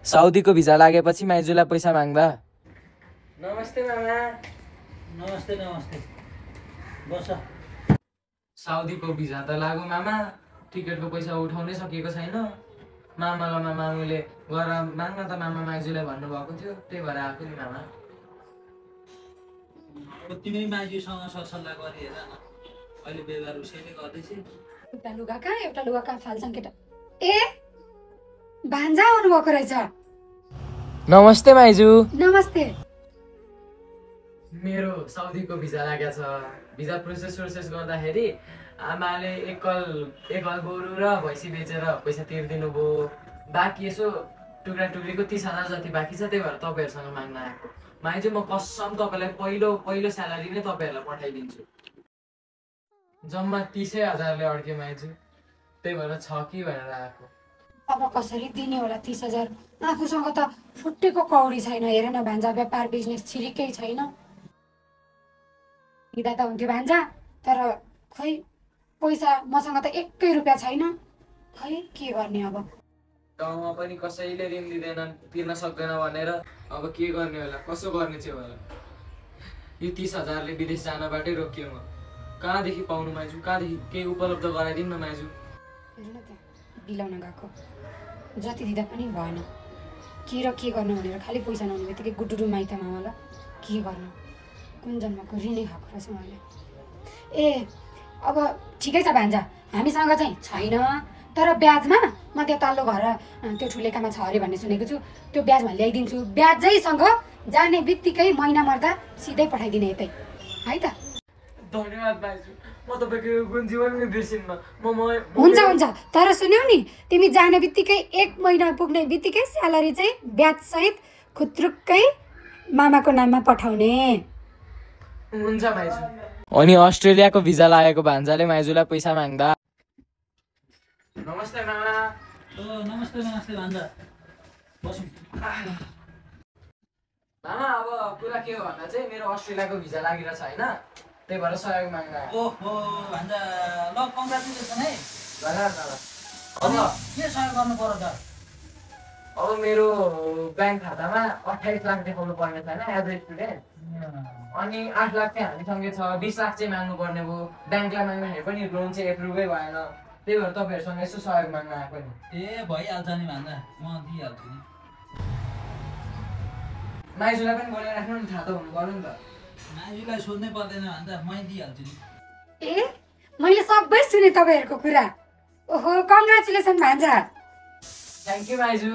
साउदीको visa लागेपछि माइजूलाई पैसा माग्दा। नमस्ते मामा। नमस्ते नमस्ते, बस। साउदीको भिजा त लाग्यो मामा, टिकटको पैसा उठाउनै सकेको छैन। मामालाई मामुले गएर माग्न त मामा माइजूलाई भन्नुभएको थियो, त्यही भएर आएको नि मामा। तिमी माइजूसँग सरसल्लाह गरी हेर न, अहिले व्यवहार उसैले गर्दैछ। एउटा लुगा कहाँ फाल्छन् केटा। ए भान्जा आउनुभएको रहेछ। नमस्ते माइजू। नमस्ते। मेरो साउदीको भिजा लागेको छ। भिजा प्रोसेस गर्दाखेरि आमाले एक हल गोरु र भैँसी बेचेर पैसा तिर्दिनु भयो। बाँकी यसो टुक्रा टुक्रीको 30,000 जति बाँकी छ, त्यही भएर तपाईँहरूसँग माग्न आएको। माइजू म कसम तपाईँलाई पहिलो स्यालेरी नै तपाईँहरूलाई पठाइदिन्छु। जम्मा 30,000ले अड्क्यो माइजू, त्यही भएर छ कि भनेर आएको। अब कसरी दिने होला 30,000? आफूसँग त फुटेको कौडी छैन। हेर न भान्जा, व्यापार बिजनेस छिरिकै छैन। दिँदा त हुन्थ्यो भान्जा, तर खै पैसा मसँग त 1 रुपियाँ छैन। खै के गर्ने अब? गाउँमा पनि कसैले ऋण दिँदैनन्, तिर्न सक्दैन भनेर अब के गर्ने होला, कसो गर्ने चाहिँ होला। यो 30,000ले विदेश जानबाटै रोकियो म। कहाँदेखि पाउनु माइजू? कहाँदेखि केही उपलब्ध गराइदिनु न माइजू। हेर्नु न त्यहाँ बिलाउन गएको, जति दिँदा पनि भएन। के गर्नु भनेर खालि पैसा नहुने बित्तिकै गुडुरु माइत मामालाई के गर्नु? कुन जन्मको ऋणै खाएको रहेछ मैले। ए अब ठिकै छ भान्जा, हामीसँग चाहिँ छैन, तर ब्याजमा म त्यो तल्लो घर त्यो ठुलेकामा छ अरे भन्ने सुनेको छु। त्यो ब्याजमा ल्याइदिन्छु। ब्याजैसँग जाने बित्तिकै महिना मर्दा सिधै पठाइदिने यतै है त। धन्यवाद माइजू, म तपाईँको जीवनमै बिर्सिन्न। हुन्छ, तर सुन्यौ नि, तिमी जाने बित्तिकै 1 महिना पुग्ने बित्तिकै स्यालेरी चाहिँ ब्याजसहित खुत्रुक्कै मामाको नाममा पठाउने। हुन्छ माइजू। अनि अस्ट्रेलियाको भिजा लागेको भान्जाले माइजूलाई पैसा माग्दा। नमस्ते मामा। नमस्ते भान्जा, बसौँ। मामा अब कुरा के हो भन्दा चाहिँ मेरो अस्ट्रेलियाको भिजा लागिरहेछ होइन, त्यही भएर सहयोग माग्न आएको। ओहो भान्जा, ल कङ्ग्रेचुलेसन है। धन्यवाद। अब के सहयोग गर्नु पर्यो त? अब मेरो ब्याङ्क खातामा 28 लाख देखाउनु पर्ने छैन एज अ स्टुडेन्ट, अनि 8 लाख चाहिँ हामीसँगै छ। 20 लाख चाहिँ माग्नु पर्ने भयो। ब्याङ्कलाई माग्दाखेरि पनि लोन चाहिँ एप्रुभै भएन, त्यही भएर तपाईँहरूसँग यसो सहयोग माग्न आएको नि। ए भइहाल्छ नि भान्जा, म दिइहाल्छु नि। माइजूलाई पनि बोलाइराख्नु नि, थाहा त हुनु पर्यो नि त। माइजूलाई सोध्नै पर्दैन भान्जा, मै दिइहाल्छु नि। ए मैले सबै सुने तपाईँहरूको कुरा। ओहो कङ्ग्रेचुलेसन भान्जा। Thank you माइजू।